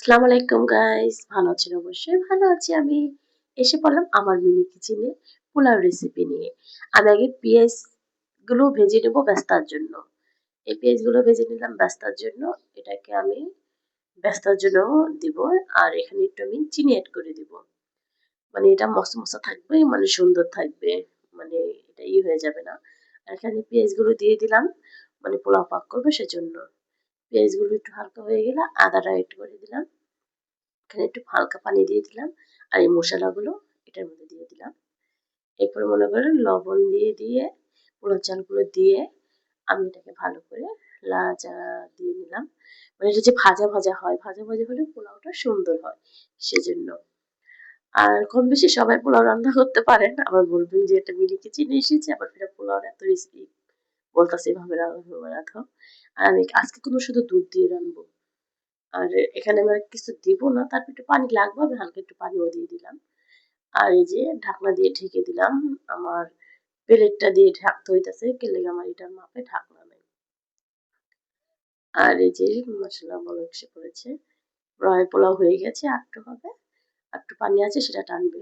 আসসালামু আলাইকুম গাইস, ভালো আছেন? অবশ্যই ভালো আছি আমি। এসে পড়লাম আমার মিনি কিচেনে পোলাও রেসিপি নিয়ে। আমি আগে পেঁয়াজ গুলো ভেজে নেব বেস্তার জন্য। এই পেঁয়াজ গুলো ভেজে নিলাম বেস্তার জন্য। এটাকে আমি বেস্তার জন্য দিব। আর এখানে একটু আমি চিনি অ্যাড করে দিব। মানে এটা মশমশা থাকবে, মানে সুন্দর থাকবে, মানে এটা হয়ে যাবে না। আর এখানে পেঁয়াজ গুলো দিয়ে দিলাম, মানে পোলাও পাক করবে সেজন্য। পেঁয়াজ গুলো একটু হালকা হয়ে গেলে আদাটা একটু করে দিলাম। এখানে একটু হালকা পানি দিয়ে দিলাম। আর এই মশলাগুলো এটার মধ্যে দিয়ে দিলাম। এরপর মনে করেন লবণ দিয়ে পোলাও চালগুলো দিয়ে আমি এটাকে ভালো করে লাড়াচাড়া দিয়ে নিলাম। মানে এটা যে ভাজা ভাজা হয়, ভাজা ভাজা হলে পোলাওটা সুন্দর হয় সেজন্য। আর কম বেশি সবাই পোলাও রান্না করতে পারেন, আবার বলবেন যে এটা মিনি কিচেনে এসেছে আবার ফিরে পোলাওর এত রেসিপি বলতেছে এভাবে রাঁধো। আর আমি আজকে কোনো শুধু দুধ দিয়ে রান্নবো। আর এখানে আমি আর কিছু দিব না, তারপর একটু পানি লাগবে, আমি হালকা একটু পানিও দিয়ে দিলাম। আর এই যে ঢাকনা দিয়ে ঢেকে দিলাম। আমার প্লেটটা দিয়ে ঢাকতে হইতেছে, কেলে আমার এটার মাপে ঢাকনা নাই। আর এই যে মশলা বলক এসে পড়েছে, প্রায় পোলাও হয়ে গেছে, আটটু হবে, আটটু পানি আছে সেটা টানবে।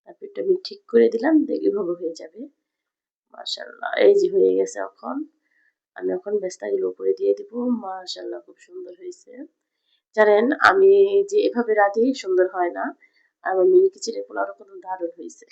তারপর একটু আমি ঠিক করে দিলাম, দেখি ভাবে হয়ে যাবে। মাশাআল্লাহ, এই যে হয়ে গেছে। আমি এখন বেস্তাগুলো উপরে দিয়ে দিব। মাশাআল্লাহ, খুব সুন্দর হয়েছে। জানেন আমি যে এভাবে রাঁধি সুন্দর হয় না, আমার মিনি কিচেনের পোলাওটা কিন্তু দারুণ হয়েছে।